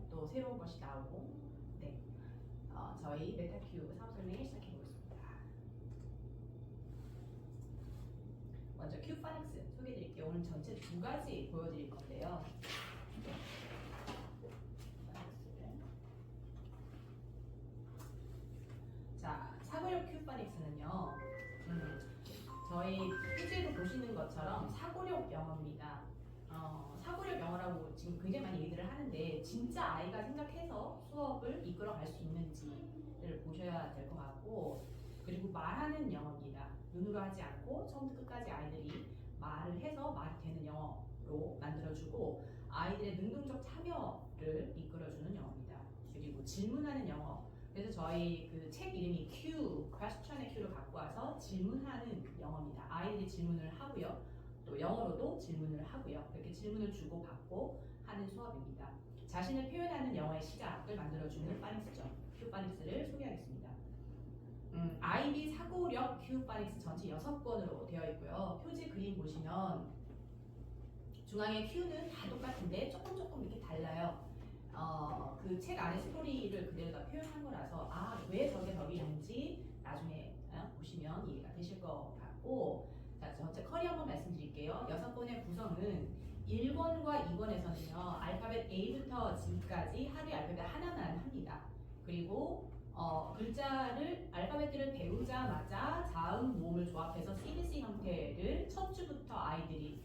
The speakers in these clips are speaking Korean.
또 새로운 것이 나오고, 네, 저희 메타큐 사업 설명을 시작해 보겠습니다. 먼저 큐파닉스 소개해 드릴게요. 오늘 전체 두 가지 보여드릴 건데요. 자, 사고력 큐파닉스는요, 저희 표지에도 보시는 것처럼 사고력 영어입니다. 사고력 영어라고 지금 굉장히 많이 얘기를 하는데 진짜 아이가 생각해서 수업을 이끌어갈 수 있는지를 보셔야 될 것 같고, 그리고 말하는 영어입니다. 눈으로 하지 않고 처음부터 끝까지 아이들이 말을 해서 말이 되는 영어로 만들어주고 아이들의 능동적 참여를 이끌어주는 영어입니다. 그리고 질문하는 영어. 그래서 저희 그 책 이름이 Q, question의 Q를 갖고 와서 질문하는 영어입니다. 아이들이 질문을 하고요. 또 영어로도 질문을 하고요. 이렇게 질문을 주고 받고 하는 수업입니다. 자신을 표현하는 영어의 시작을 만들어주는 파닉스죠. 큐파닉스를 소개하겠습니다. IB 사고력 큐파닉스 전체 6권으로 되어 있고요. 표지 그림 보시면 중앙에 Q는 다 똑같은데 조금 이렇게 달라요. 그 책 안에 스토리를 그대로 다 표현한 거라서 왜 저게 저기 있는지 나중에 보시면 이해가 되실 것 같고, 자, 전체 커리 한번 말씀드릴게요. 6권의 구성은 1권과 2권에서는요 알파벳 A부터 G까지 하루에 알파벳 하나만 합니다. 그리고 글자를 알파벳들을 배우자마자 자음 모음을 조합해서 CBC 형태를 첫 주부터 아이들이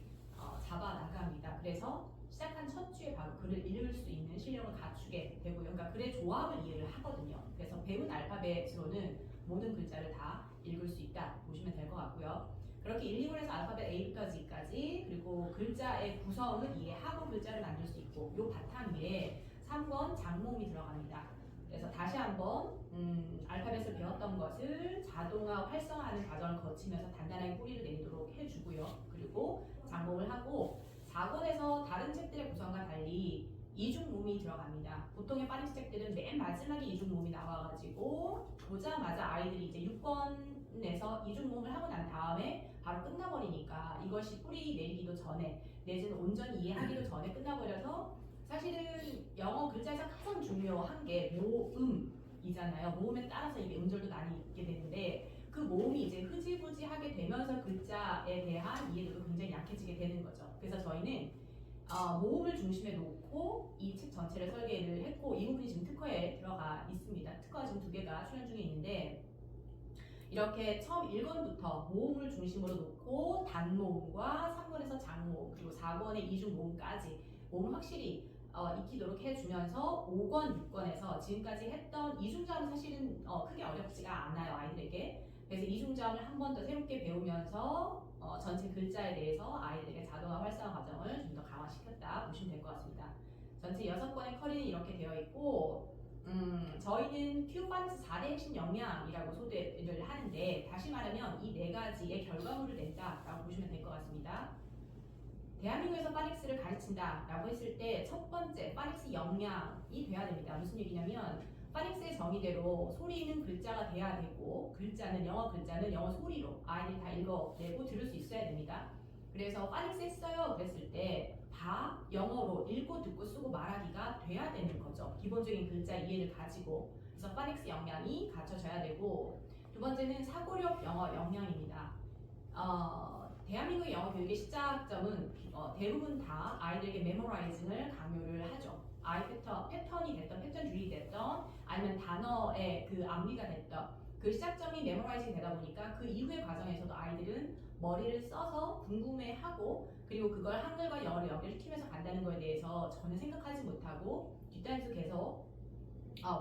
잡아 나갑니다. 그래서 시작한 첫 주에 바로 글을 읽을 수 있는 실력을 갖추게 되고요. 그러니까 글의 조합을 이해를 하거든요. 그래서 배운 알파벳으로는 모든 글자를 다 읽을 수 있다 보시면 될 것 같고요. 그렇게 1, 2권에서 알파벳 A부터 G까지 그리고 글자의 구성을 이해하고 글자를 만들 수 있고, 요 바탕 위에 3권 장모음이 들어갑니다. 그래서 다시 한번 알파벳을 배웠던 것을 자동화 활성화하는 과정을 거치면서 단단하게 뿌리를 내리도록 해주고요. 그리고 장모음을 하고 4권에서 다른 책들의 구성과 달리 이중모음이 들어갑니다. 보통의 파닉스 책들은 맨 마지막에 이중모음이 나와가지고 보자마자 아이들이 이제 6권에서 이중모음을 하고 난 다음에 바로 끝나버리니까 이것이 뿌리 내리기도 전에 내지는 온전히 이해하기도 전에 끝나버려서 사실은 영어 글자에서 가장 중요한 게 모음이잖아요. 모음에 따라서 이게 음절도 나뉘게 되는데 그 모음이 이제 흐지부지하게 되면서 글자에 대한 이해도도 굉장히 약해지게 되는 거죠. 그래서 저희는 모음을 중심에 놓고 이 책 전체를 설계를 했고, 이 부분이 지금 특허에 들어가 있습니다. 특허가 지금 2개가 출연 중에 있는데, 이렇게 처음 1권부터 모음을 중심으로 놓고 단모음과 3권에서 장모음 그리고 4권의 이중모음까지 모음을 확실히 익히도록 해주면서 5권, 6권에서 지금까지 했던 이중자음은 사실은 크게 어렵지가 않아요, 아이들에게. 그래서 이중자음을 한 번 더 새롭게 배우면서 전체 글자에 대해서 아이들에게 자동화 활성화 과정을 좀 더 강화시켰다 보시면 될 것 같습니다. 전체 6권의 커리는 이렇게 되어 있고, 저희는 큐파닉스 4대 핵심 역량이라고 소개를 하는데, 다시 말하면 이 4가지의 결과물을 낸다라고 보시면 될 것 같습니다. 대한민국에서 파닉스를 가르친다라고 했을 때 첫 번째 파닉스 역량이 돼야 됩니다. 무슨 얘기냐면 파닉스의 정의대로 소리 있는 글자가 돼야 되고, 영어 글자는 영어 소리로 아이들이 다 읽어내고 들을 수 있어야 됩니다. 그래서 파닉스 했어요 그랬을 때 다 영어로 읽고 듣고 쓰고 말하기가 돼야 되는 거죠. 기본적인 글자 이해를 가지고. 그래서 파닉스 역량이 갖춰져야 되고, 두 번째는 사고력 영어 역량입니다. 대한민국의 영어 교육의 시작점은 대부분 다 아이들에게 메모라이징을 강요를 하죠. 패턴이 됐던, 패턴주의 됐던, 아니면 단어의 그 암기가 됐던 그 시작점이 메모라이징 되다 보니까 그 이후의 과정에서도 아이들은 머리를 써서 궁금해하고, 그리고 그걸 한글과 영어를 연결시키면서 간다는 거에 대해서 전혀 생각하지 못하고 뒷단에서 계속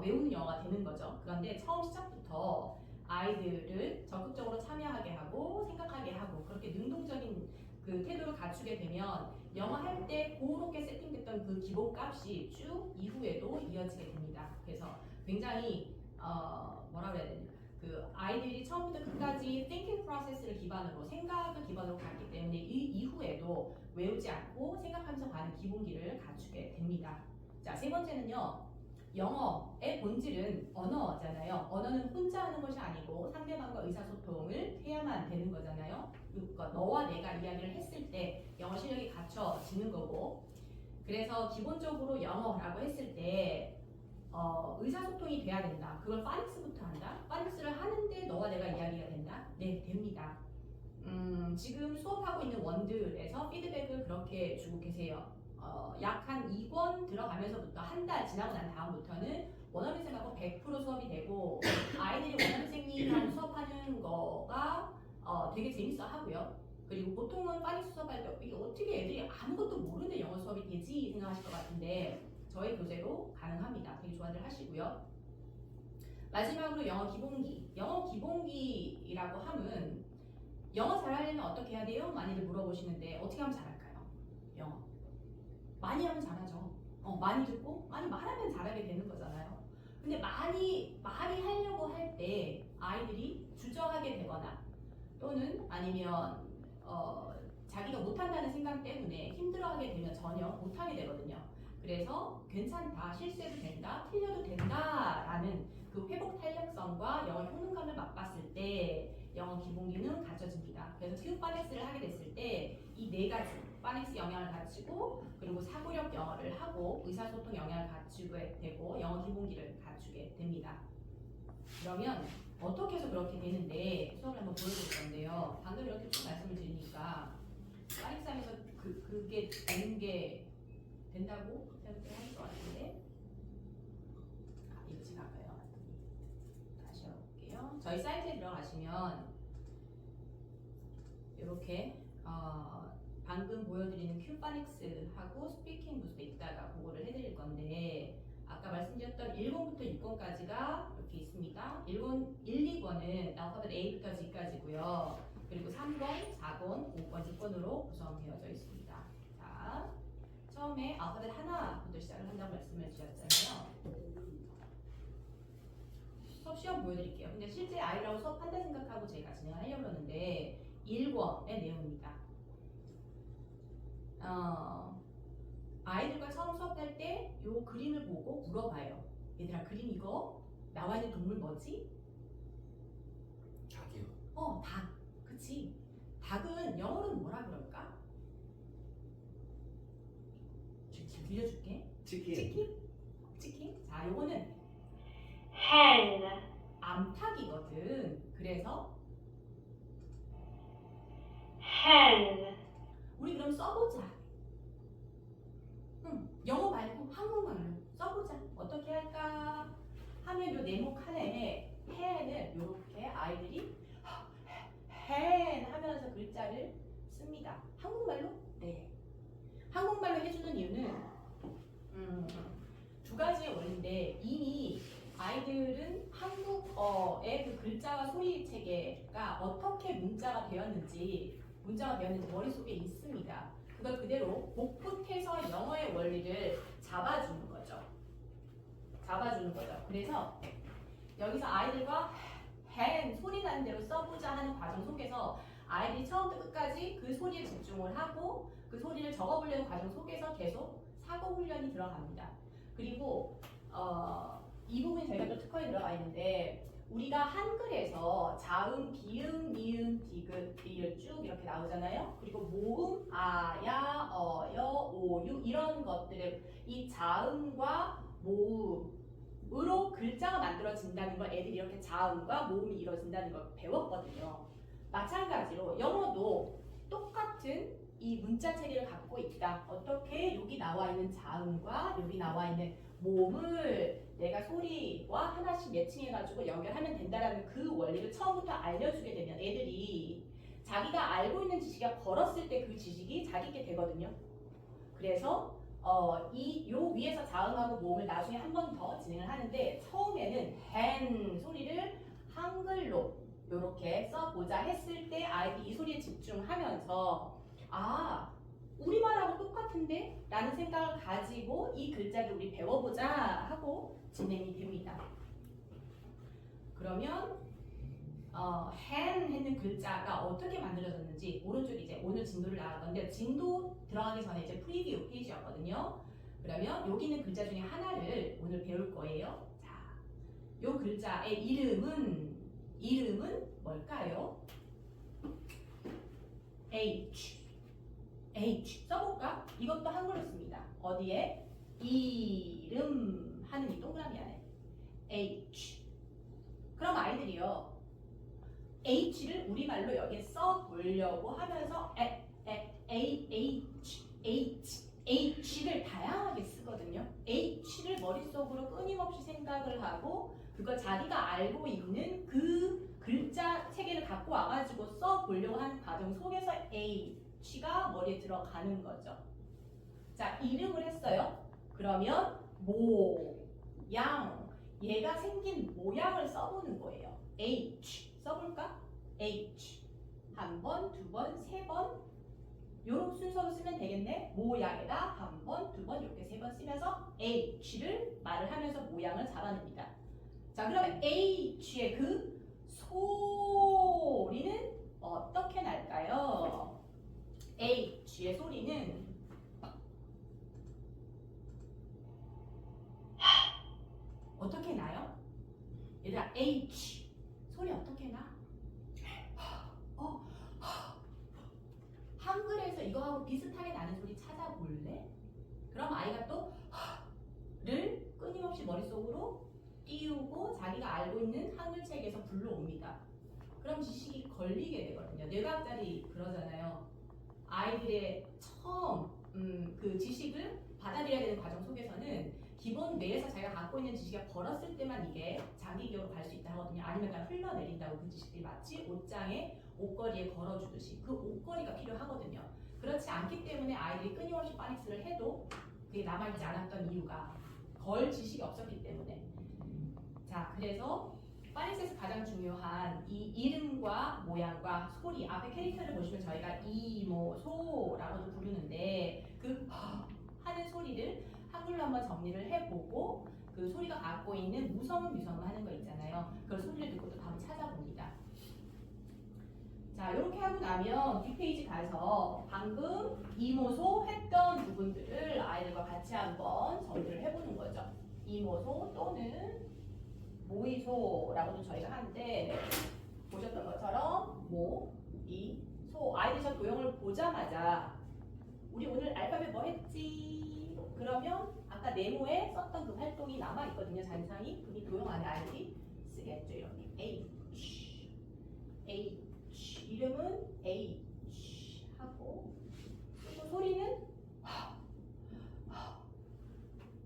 외우는 영어가 되는 거죠. 그런데 처음 시작부터 아이들을 적극적으로 참여하게 하고 생각하게 하고 그렇게 능동적인 그 태도를 갖추게 되면 영어 할 때 그렇게 세팅됐던 그 기본값이 쭉 이후에도 이어지게 됩니다. 그래서 굉장히 뭐라 그래야 되나, 그 아이들이 처음부터 끝까지 thinking process를 기반으로, 생각을 기반으로 갔기 때문에 이 이후에도 외우지 않고 생각하면서 가는 기본기를 갖추게 됩니다. 자, 세 번째는요, 영어의 본질은 언어잖아요. 언어는 혼자 하는 것이 아니고 상대방과 의사소통을 해야만 되는 거잖아요. 그러니까 너와 내가 이야기를 했을 때 영어 실력이 갖춰지는 거고, 그래서 기본적으로 영어라고 했을 때 의사소통이 돼야 된다. 그걸 파닉스부터 한다. 파닉스를 하는데 너와 내가 이야기가 된다. 네, 됩니다. 지금 수업하고 있는 원들에서 피드백을 그렇게 주고 계세요. 약 한 2권 들어가면서부터 한 달 지나고 난 다음부터는 원어민 생각하고 100% 수업이 되고 아이들이 원어민 선생님하고 수업하는 거가 되게 재밌어 하고요. 그리고 보통은 파닉스 수업할 때 이게 어떻게 애들이 아무것도 모르는데 영어 수업이 되지 생각하실 것 같은데 저희 교재로 가능합니다. 되게 좋아들 하시고요. 마지막으로 영어 기본기. 영어 기본기라고 하면 영어 잘하려면 어떻게 해야 돼요? 많이들 물어보시는데 어떻게 하면 잘할까요? 영어. 많이 하면 잘하죠. 많이 듣고 많이 말하면 잘하게 되는 거잖아요. 근데 많이 하려고 할 때 아이들이 주저하게 되거나 또는 아니면 자기가 못한다는 생각 때문에 힘들어하게 되면 전혀 못하게 되거든요. 그래서 괜찮다, 실수해도 된다, 틀려도 된다라는 그 회복 탄력성과 영어 효능감을 맛봤을 때 영어 기본기는 갖춰집니다. 그래서 큐 파닉스를 하게 됐을 때 이 네 가지 파닉스 영향을 갖추고 그리고 사고력 영어를 하고 의사소통 영향을 갖추게 되고 영어 기본기를 갖추게 됩니다. 그러면 어떻게 해서 그렇게 되는데 수업을 한번 보여드릴 건데요. 방금 이렇게 쭉 말씀을 드리니까 파닉스 하면서 그게 되는 게 된다고 생각하실 것 같은데 이거 지나가요. 다시 해볼게요. 저희 사이트에 들어가시면 이렇게 방금 보여드리는 큐파닉스하고 스피킹 부스트 있다가 그거를 해드릴 건데 아까 말씀드렸던 1권부터 6권까지가 이렇게 있습니다. 1, 2권은 알파벳 A부터 G까지고요. 그리고 3권, 4권, 5권, 6권으로 구성되어져 있습니다. 자, 처음에 알파벳 하나부터 시작을 한다고 말씀을 드렸잖아요. 수업 시험 보여드릴게요. 근데 실제 아이들하고 수업한다 생각하고 제가 진행을 하려고 그러는데 1권의 내용입니다. 아이들과 처음 수업할 때 이 그림을 보고 물어봐요. 얘들아, 그림 이거 나와 있는 동물 뭐지? 닭이요. 닭. 그치? 닭은 영어로는 뭐라 그럴까? 들려줄게. 치킨. 치킨? 자, 요거는 hen, 암탉이거든. 그래서 hen, 우리 그럼 써보자. 영어 말고 한국말로 써보자. 어떻게 할까? 하면 요 네모 칸에 hen을 이렇게 아이들이 hen 하면서 글자를 씁니다. 한국말로? 네. 한국말로 해주는 이유는 두 가지의 원리인데 이미 아이들은 한국어의 그 글자와 소리 체계가 어떻게 문자가 되었는지 머릿속에 있습니다. 그걸 그대로 복붙해서 영어의 원리를 잡아주는 거죠. 그래서 여기서 아이들과 hen 소리 나는 대로 써보자 하는 과정 속에서 아이들이 처음부터 끝까지 그 소리에 집중을 하고 그 소리를 적어보려는 과정 속에서 계속 사고 훈련이 들어갑니다. 그리고 이 부분이 저희가 또 특허에 들어가 있는데 우리가 한글에서 자음, 비음, 미음, 디귿, 리을 쭉 이렇게 나오잖아요. 그리고 모음, 아야, 어여, 오유 이런 것들을 이 자음과 모음으로 글자가 만들어진다는 걸 애들이 이렇게 자음과 모음이 이루어진다는 걸 배웠거든요. 마찬가지로 영어도 똑같은 이 문자 체계를 갖고 있다. 어떻게 여기 나와 있는 자음과 여기 나와 있는 모음을 내가 소리와 하나씩 매칭해가지고 연결하면 된다라는 그 원리를 처음부터 알려주게 되면 애들이 자기가 알고 있는 지식이 걸었을 때 그 지식이 자기게 되거든요. 그래서 요 위에서 자음하고 모음을 나중에 한 번 더 진행을 하는데 처음에는 hen 소리를 한글로 이렇게 써보자 했을 때 아이들이 이 소리에 집중하면서 우리말하고 똑같은데? 라는 생각을 가지고 이 글자를 우리 배워보자 하고 진행이 됩니다. 그러면 hen 했는 글자가 어떻게 만들어졌는지 오른쪽에 이제 오늘 진도를 나갈 건데 진도 들어가기 전에 이제 프리뷰 페이지였거든요. 그러면 여기 있는 글자 중에 하나를 오늘 배울 거예요. 자, 요 글자의 이름은 뭘까요? H. H 써볼까? 이것도 한글로 씁니다. 어디에? 이름 하는 이 동그라미 안에 H. 그럼 아이들이요 H를 우리말로 여기에 써보려고 하면서 H를 다양하게 쓰거든요. H를 머릿속으로 끊임없이 생각을 하고 그걸 자기가 알고 있는 그 글자 체계를 갖고 와가지고 써보려고 하는 과정 속에서 H가 머리에 들어가는 거죠. 자, 이름을 했어요. 그러면 모양, 얘가 생긴 모양을 써보는 거예요. H 써볼까? H 한 번, 두 번, 세 번 요런 순서로 쓰면 되겠네. 모양에다 한 번, 두 번 이렇게 세 번 쓰면서 H를 말을 하면서 모양을 잡아냅니다. 자, 그러면 H의 그 소리는 어떻게 날까요? H의 소리는 어떻게 나요? 얘들아 H 소리 어떻게 나? 한글에서 이거하고 비슷하게 나는 소리 찾아볼래? 그럼 아이가 또를 끊임없이 머릿속으로 띄우고 자기가 알고 있는 한글책에서 불러옵니다. 그럼 지식이 걸리게 되거든요. 뇌과학자들이 그러잖아요. 아이들의 처음 그 지식을 받아들여야 되는 과정 속에서는 기본 뇌에서 자기가 갖고 있는 지식이 벌었을 때만 이게 자기 기억으로 갈 수 있다 하거든요. 아니면 그냥 흘러내린다고 그 지식들이 마치 옷장에 옷걸이에 걸어주듯이 그 옷걸이가 필요하거든요. 그렇지 않기 때문에 아이들이 끊임없이 파닉스를 해도 그게 남아있지 않았던 이유가 걸 지식이 없었기 때문에. 자, 그래서 파닉스에서 가장 중요한 이 이름과 모양과 소리 앞에 캐릭터를 보시면 저희가 이모소라고도 부르는데 그 하는 소리를 한글로 한번 정리를 해보고 그 소리가 갖고 있는 무성음 유성음 하는 거 있잖아요. 그걸 소리를 듣고 또 답을 찾아봅니다. 자, 이렇게 하고 나면 뒷페이지 가서 방금 이모소 했던 부분들을 아이들과 같이 한번 정리를 해보는 거죠. 이모소 또는 모이소라고도 저희가 하는데 보셨던 것처럼 모, 이, 소 아이들 저 도형을 보자마자 우리 오늘 알파벳 뭐 했지? 그러면 아까 네모에 썼던 그 활동이 남아있거든요. 잔상이. 그럼 이 도형 안에 아이들이 쓰겠죠. 이렇게 H 이름은 H 하고 또 소리는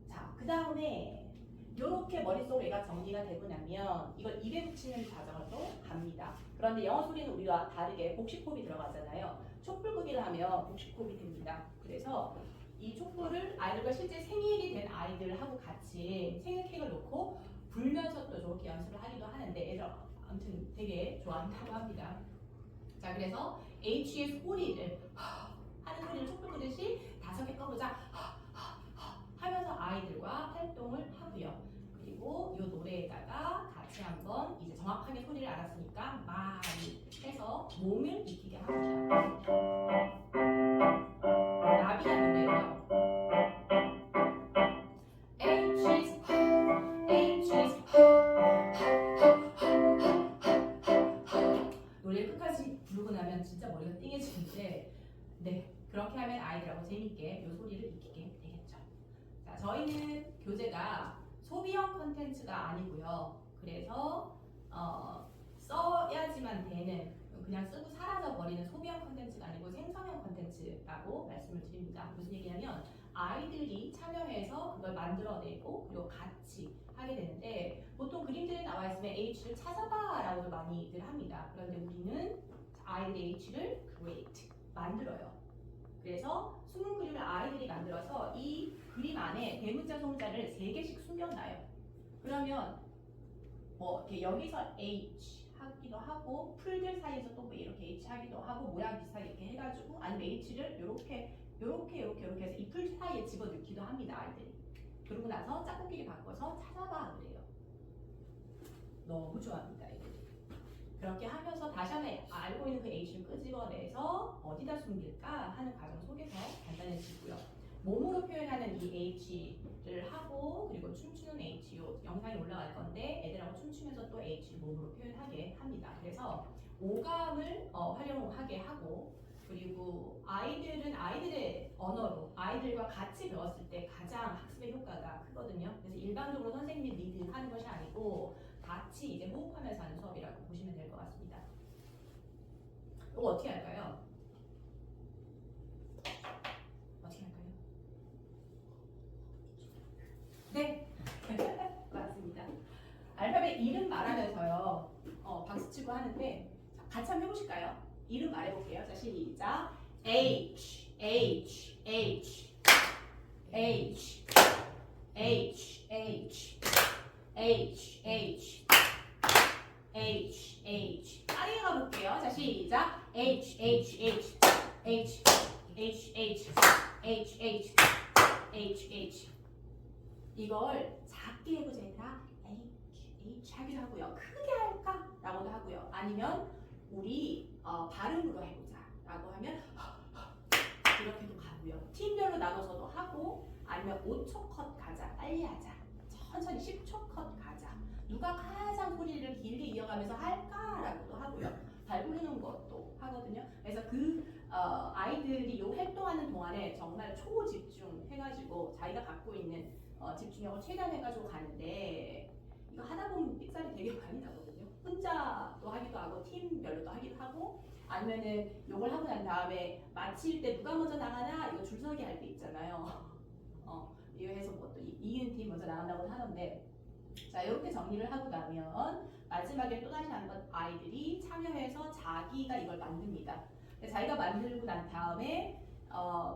자, 그 다음에 이렇게 머릿속으로 얘가 정리가 되고 나면 이걸 입에 붙이는 과정을 또 갑니다. 그런데 영어 소리는 우리와 다르게 복식호흡이 들어가잖아요. 촛불구기를 하면 복식호흡이 됩니다. 그래서 이 촛불을 아이들과 실제 생일이 된 아이들하고 같이 생일 케이크를 놓고 불면서 또 저렇게 연습을 하기도 하는데 애들 아무튼 되게 좋아한다고 합니다. 자, 그래서 H의 소리를 하는 소리를 촛불 끄듯이 5개 꺼보자 하면서 아이들과 활동을 하고요. 그리고 이 노래에다가 같이 한번 이제 정확하게 소리를 알았으니까 많이 해서 몸을 익히게 합니다. 나비야 노래예요. 노래를 끝까지 부르고 나면 진짜 머리가 띵해지는데 네, 그렇게 하면 아이들하고 재밌게 이 소리를 익히게 되겠죠. 자, 저희는 교재가 소비형 컨텐츠가 아니고요. 그래서 써야지만 되는 그냥 쓰고 사라져 버리는 소비형 컨텐츠가 아니고 생성형 컨텐츠라고 말씀을 드립니다. 무슨 얘기냐면 아이들이 참여해서 그걸 만들어내고 그리고 같이 하게 되는데 보통 그림들이 나와 있으면 H를 찾아봐라고도 많이들 합니다. 그런데 우리는 아이들의 H를 create 만들어요. 그래서 숨은 그림을 아이들이 만들어서 이 그림 안에 대문자 소문자를 3개씩 숨겨놔요. 그러면 뭐 이렇게 여기서 H 하기도 하고 풀들 사이에서 또 뭐 이렇게 H 하기도 하고 모양 비슷하게 이렇게 해가지고 아니면 H를 이렇게 해서 이 풀 사이에 집어넣기도 합니다. 아이들이. 그러고 나서 짝꿍끼리 바꿔서 찾아봐 그래요. 너무 좋아합니다. 아이들이. 그렇게 하면서 다시 한번 알고 있는 그 H를 끄집어내서 어디다 숨길까 하는 과정 속에서 간단해지고요. 몸으로 표현하는 이 H를 하고 그리고 춤추는 H 요 영상이 올라갈 건데 애들하고 춤추면서 또 H를 몸으로 표현하게 합니다. 그래서 오감을 활용하게 하고 그리고 아이들은 아이들의 언어로 아이들과 같이 배웠을 때 가장 학습의 효과가 크거든요. 그래서 일반적으로 선생님이 리드 하는 것이 아니고 같이 이제 호흡하면서 하는 수업이라고 보시면 될 것 같습니다. 이거 어떻게 할까요? 어떻게 할까요? 네, 맞습니다. 알파벳 이름 말하면서요. 박수 치고 하는데 자, 같이 한번 해보실까요? 이름 말해볼게요. 자, 시작. H, H, H, H, H, H, H, H, H, H. 빠르게 가볼게요. 자, 시작. H, H, H, H, H, H, H, H, H, H. 이걸 작게 해보자 얘들아. H 하기도 하고요. 크게 할까? 라고도 하고요. 아니면 우리 발음으로 해보자 라고 하면 이렇게도 가고요. 팀별로 나눠서도 하고 아니면 5초 컷 가자. 빨리 하자. 천천히 10초 컷 가자. 누가 가장 소리를 길게 이어가면서 할까라고도 하고요. 발 부르는 것도 하거든요. 그래서 아이들이 이 활동하는 동안에 정말 초집중 해가지고 자기가 갖고 있는 집중력을 최대한해가지고 가는데 이거 하다 보면 삑살이 되게 많이 나거든요. 혼자도 하기도 하고 팀별로도 하기도 하고 아니면은 요걸 하고 난 다음에 마칠 때 누가 먼저 나가나 이거 줄서기 할 때 있잖아요. 이거 해서 뭐 또 이은 팀 먼저 나간다고 하는데 자 이렇게 정리를 하고 나면 마지막에 또 다시 한번 아이들이 참여해서 자기가 이걸 만듭니다. 자기가 만들고 난 다음에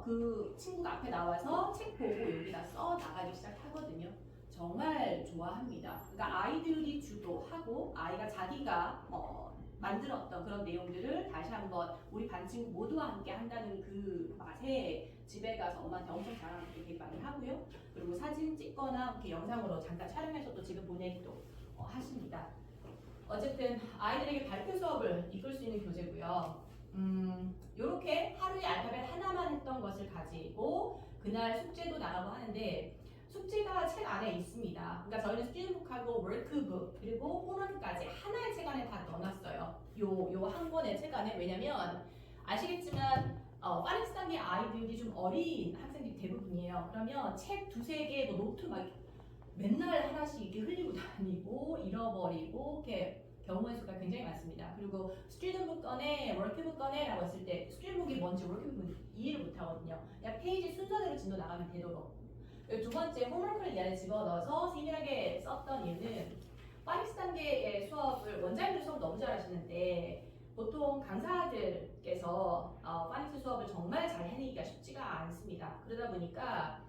그 친구가 앞에 나와서 책 보고 여기다 써 나가기 시작하거든요. 정말 좋아합니다. 그러니까 아이들이 주도하고 아이가 자기가 만들었던 그런 내용들을 다시 한번 우리 반 친구 모두와 함께 한다는 그 맛에 집에 가서 엄마한테 엄청 자랑을 되게 많이 하고요. 그리고 사진 찍거나 이렇게 영상으로 잠깐 촬영해서 또 집에 보내기도 하십니다. 어쨌든 아이들에게 발표 수업을 이끌 수 있는 교재고요. 이렇게 하루에 알파벳 하나만 했던 것을 가지고 그날 숙제도 나가고 하는데 숙제가 책 안에 있습니다. 그러니까 저희는 스튜던트북하고 워크북 그리고 홈워크까지 하나의 책 안에 다 넣어놨어요. 요 한 권의 책 안에. 왜냐면 아시겠지만 파닉스 단계 아이들이 좀 어린 학생들이 대부분이에요. 그러면 책 두세 개 뭐 노트 막 맨날 하나씩 이렇게 흘리고 다니고 잃어버리고 이렇게 경우의 수가 굉장히 많습니다. 그리고 스튜던트북 꺼내, 워크북 꺼내라고 했을 때 스튜던트북이 뭔지 워크북은 이해를 못하거든요. 그냥 페이지 순서대로 진도 나가면 되도록. 두 번째 홈워크를 이 안에 집어넣어서 세밀하게 썼던 이유는 파닉스 단계의 수업을 원장님들 수업 너무 잘하시는데 보통 강사들께서 파닉스 수업을 정말 잘 해내기가 쉽지가 않습니다. 그러다 보니까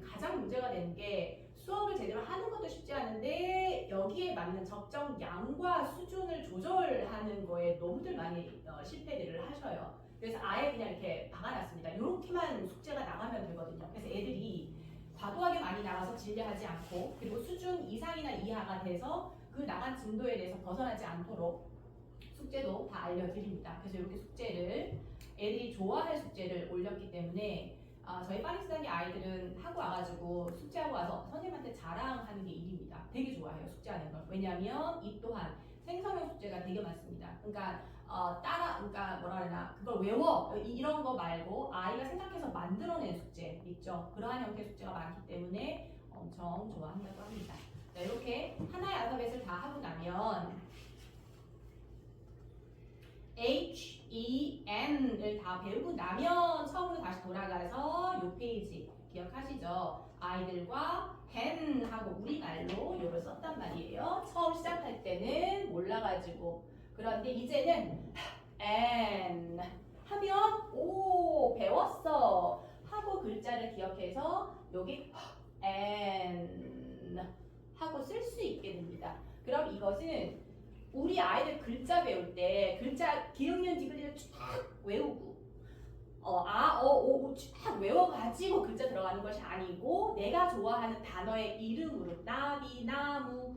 가장 문제가 되는 게 수업을 제대로 하는 것도 쉽지 않은데 여기에 맞는 적정 양과 수준을 조절하는 거에 너무들 많이 실패들을 하셔요. 그래서 아예 그냥 이렇게 박아놨습니다. 이렇게만 숙제가 나가면 되거든요. 그래서 애들이 과도하게 많이 나가서 진료하지 않고 그리고 수준 이상이나 이하가 돼서 그 나간 진도에 대해서 벗어나지 않도록 숙제도 다 알려드립니다. 그래서 이렇게 숙제를 애들이 좋아할 숙제를 올렸기 때문에 저희 파닉스 단계 아이들은 하고 와가지고 숙제하고 와서 선생님한테 자랑하는 게 일입니다. 되게 좋아해요 숙제하는 걸. 왜냐하면 이 또한 생성형 숙제가 되게 많습니다. 그러니까 그러니까 뭐라 그러나 그걸 외워 이런 거 말고 아이가 생각해서 만들어낸 숙제 있죠. 그러한 형태의 숙제가 많기 때문에 엄청 좋아한다고 합니다. 자, 이렇게 하나의 알파벳을 다 하고 나면 H, E, N을 다 배우고 나면 처음으로 다시 돌아가서 이 페이지 기억하시죠? 아이들과 hen하고 우리말로 이걸 썼단 말이에요. 처음 시작할 때는 몰라가지고 그런데 이제는 N 하면 오 배웠어 하고 글자를 기억해서 여기 N 하고 쓸 수 있게 됩니다. 그럼 이것은 우리 아이들 글자 배울 때 글자 기억년 디귿을 쫙 외우고 쫙 외워가지고 글자 들어가는 것이 아니고 내가 좋아하는 단어의 이름으로 나비, 나무,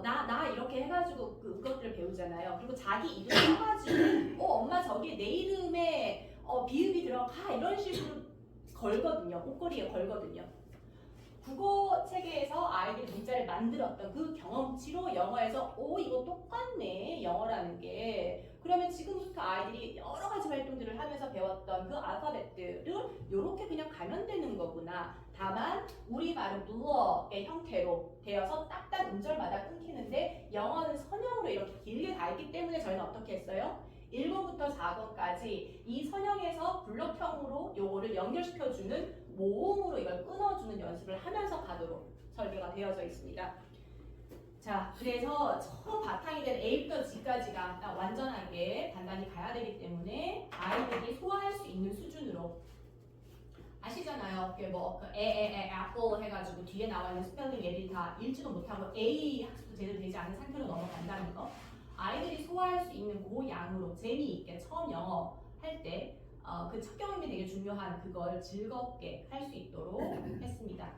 나 이렇게 해가지고 그것들을 배우잖아요. 그리고 자기 이름 써가지고 엄마 저기 내 이름에 비읍이 들어가 이런 식으로 걸거든요. 목걸이에 걸거든요. 국어 체계에서 아이들이 문자를 만들었던 그 경험치로 영어에서 이거 똑같네 영어라는 게 그러면 지금부터 아이들이 여러 가지 활동들을 하면서 배웠던 그 알파벳들을 이렇게 그냥 가면 되는 거구나. 다만 우리말은 blur의 형태로 되어서 딱딱 음절마다 끊기는데 영어는 선형으로 이렇게 길게 다 있기 때문에 저희는 어떻게 했어요? 1번부터 4번까지 이 선형에서 블럭형으로 요거를 연결시켜주는 모음으로 이걸 끊어주는 연습을 하면서 가도록 설계가 되어져 있습니다. 자, 그래서 처음 바탕이 된 A부터 G까지가 완전하게 단단히 가야 되기 때문에 아이들이 소화할 수 있는 수준으로 아시잖아요. 그게 뭐 애플 해가지고 뒤에 나와 있는 스펠링 애들이 다 읽지도 못하고 A 학습도 제대로 되지 않은 상태로 넘어간다는 거. 아이들이 소화할 수 있는 그 양으로 재미있게 처음 영어 할 때 그 첫 경험이 되게 중요한 그걸 즐겁게 할 수 있도록 했습니다.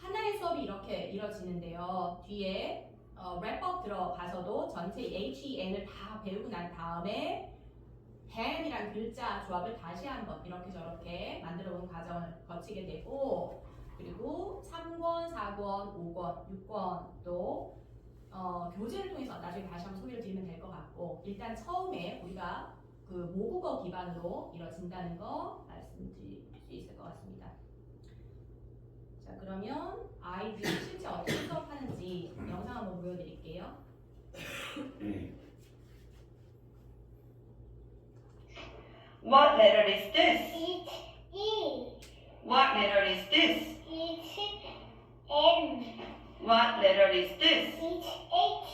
하나의 수업이 이렇게 이뤄지는데요. 뒤에 랩업 들어가서도 전체 HEN을 다 배우고 난 다음에 hand이란 글자 조합을 다시 한번 이렇게 저렇게 만들어 본 과정을 거치게 되고 그리고 3권, 4권, 5권, 6권도 교재를 통해서 나중에 다시 한번 소개를 드리면 될 것 같고 일단 처음에 우리가 그 모국어 기반으로 이뤄진다는 거 말씀드릴 수 있을 것 같습니다. 자 그러면 아이들이 실제 어떻게 수업하는지 영상 한번 보여드릴게요. What letter is this? It's E. What letter is this? It's M. What letter is this? It's H.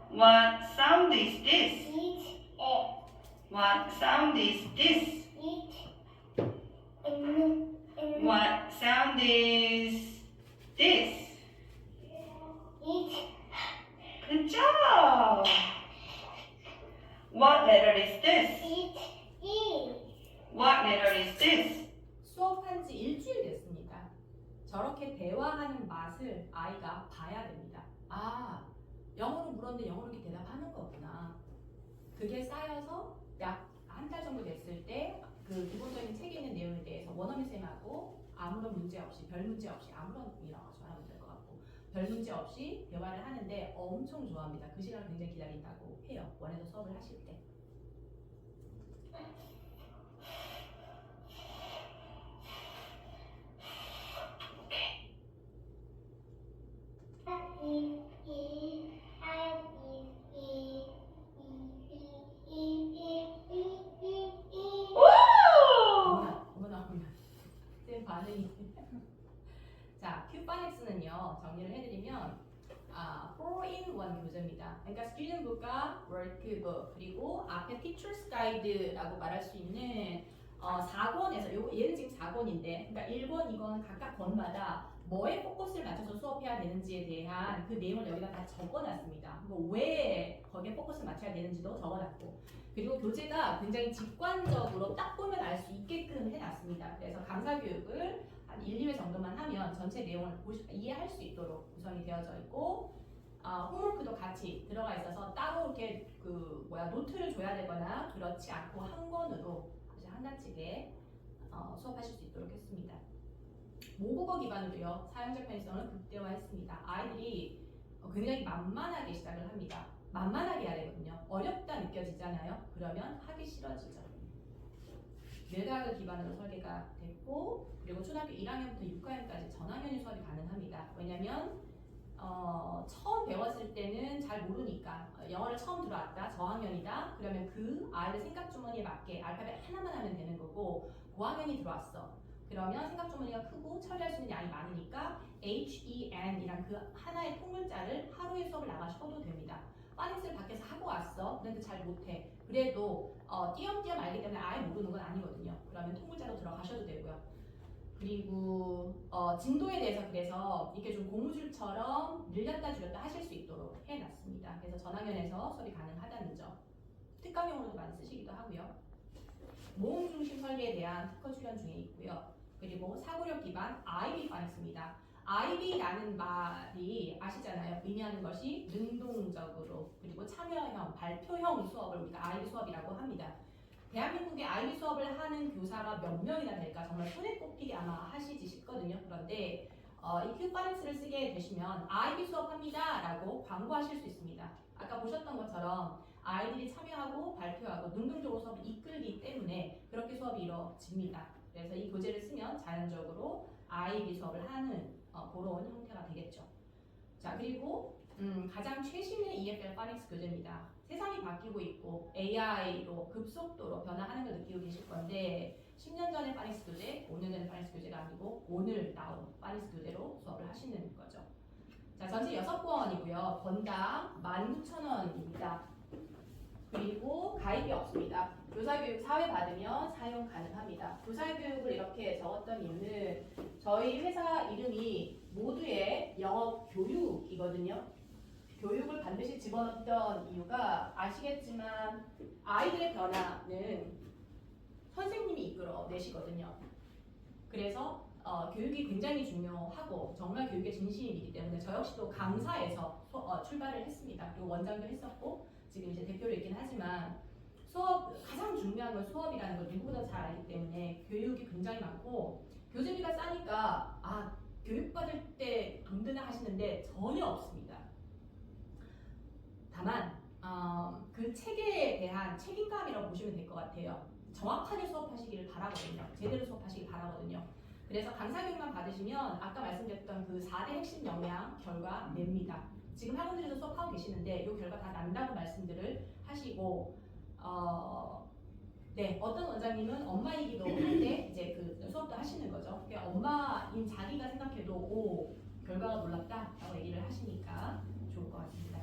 What sound is this? It's A. What sound is this? It's N. What sound is this? It's Good job! What letter is this? It's E. What letter is this? 수업한 지 일주일 됐습니다. 저렇게 대화하는 맛을 아이가 봐야 됩니다. 아, 영어로 물었는데 영어로 이렇게 대답하는 거구나. 그게 쌓여서 약 한 달 정도 됐을 때 그 기본적인 책에 있는 내용에 대해서 원어민 쌤하고 아무런 문제 없이 별 문제 없이 아무런 이라고 전하면 될 것 같고 별 문제 없이 대화를 하는데 엄청 좋아합니다. 그 시간을 굉장히 기다린다고 해요. 원에서 수업을 하실 때. E. E. I. E. E. Woo! 어머나. 쌤 반응이. 자, 큐파닉스는요 정리를 해드리면 4-in-1 교재입니다. 그러니까 스튜던트북과 워크북 그리고 앞에 티처스 가이드라고 말할 수 있는 4권에서 얘는 지금 4권인데 그러니까 1권, 2권 각각 권마다 뭐에 포커스를 맞춰서 수업해야 되는지에 대한 그 내용을 여기다 다 적어놨습니다. 뭐 왜 거기에 포커스를 맞춰야 되는지도 적어놨고 그리고 교재가 굉장히 직관적으로 딱 보면 알 수 있게끔 해놨습니다. 그래서 강사 교육을 한 1, 2회 정도만 하면 전체 내용을 이해할 수 있도록 구성이 되어져 있고 홈워크도 같이 들어가 있어서 따로 이렇게 노트를 줘야 되거나 그렇지 않고 한 권으로 아주 한단치게 수업하실 수 있도록 했습니다. 모국어 기반으로요 사용자 편의성을 극대화했습니다. 아이들이 굉장히 만만하게 시작을 합니다. 만만하게 해야 되거든요. 어렵다 느껴지잖아요. 그러면 하기 싫어지죠. 뇌과학을 기반으로 설계가 됐고 그리고 초등학교 1학년부터 6학년까지 전학연이 수업이 가능합니다. 왜냐하면 처음 배웠을 때는 잘 모르니까 영어를 처음 들어왔다 저학년이다 그러면 그 아이들 생각 주머니에 맞게 알파벳 하나만 하면 되는 거고 고학년이 들어왔어 그러면 생각 주머니가 크고 처리할 수 있는 양이 많으니까 HEN이란 그 하나의 통문자를 하루에 수업을 나가셔도 됩니다. 파닉스를 밖에서 하고 왔어 그런데 잘 못해 그래도 띄엄띄엄 알기 때문에 아예 모르는 건 아니거든요. 그러면 통문자로 들어가셔도 되고요. 그리고 진도에 대해서 그래서 이렇게 좀 고무줄처럼 늘렸다 줄였다 하실 수 있도록 해놨습니다. 그래서 전학년에서 수업이 가능하다는 점. 특강용으로도 많이 쓰시기도 하고요. 모음 중심 설계에 대한 특허 출연 중에 있고요. 그리고 사고력 기반 IB 파닉스입니다. IB라는 말이 아시잖아요. 의미하는 것이 능동적으로 그리고 참여형, 발표형 수업을 우리가 IB 수업이라고 합니다. 대한민국의 IB 수업을 하는 교사가 몇 명이나 될까 정말 손에 꼽히게 아마 하시지 싶거든요. 그런데 이 큐파닉스를 쓰게 되시면 아이비 수업합니다 라고 광고하실 수 있습니다. 아까 보셨던 것처럼 아이들이 참여하고 발표하고 능동적으로 수업을 이끌기 때문에 그렇게 수업이 이루어집니다. 그래서 이 교재를 쓰면 자연적으로 아이비 수업을 하는 그런 형태가 되겠죠. 자, 그리고 가장 최신의 EFL 파닉스 교재입니다. 세상이 바뀌고 있고 AI로 급속도로 변화하는 걸 느끼고 계실 건데 10년 전의 파닉스 교재, 5년 전의 파닉스 교재가 아니고 오늘 나온 파닉스 교재로 수업을 하시는 거죠. 자, 전체 6권이고요. 권당 19,000원입니다. 그리고 가입이 없습니다. 교사교육 사회 받으면 사용 가능합니다. 교사교육을 이렇게 적었던 이유는 저희 회사 이름이 모두의 영어 교육이거든요. 교육을 반드시 집어넣었던 이유가 아시겠지만 아이들의 변화는 선생님이 이끌어내시거든요. 그래서 교육이 굉장히 중요하고 정말 교육의 진심이기 때문에 저 역시도 강사에서 출발을 했습니다. 그리고 원장도 했었고 지금 이제 대표로 있긴 하지만 수업 가장 중요한 건 수업이라는 걸 누구보다 잘 알기 때문에 교육이 굉장히 많고 교재비가 싸니까 교육받을 때 돈 드나 하시는데 전혀 없습니다. 다만 그 책에 대한 책임감이라고 보시면 될 것 같아요. 정확하게 수업하시기를 바라거든요. 제대로 수업하시길 바라거든요. 그래서 강사교육만 받으시면 아까 말씀드렸던 그 4대 핵심 역량 결과 냅니다. 지금 학원들에서 수업하고 계시는데 이 결과 다 난다고 말씀들을 하시고 네, 어떤 원장님은 엄마이기도 한데 이제 그 수업도 하시는 거죠. 그러니까 엄마인 자기가 생각해도 오 결과가 놀랍다라고 얘기를 하시니까 좋을 것 같습니다.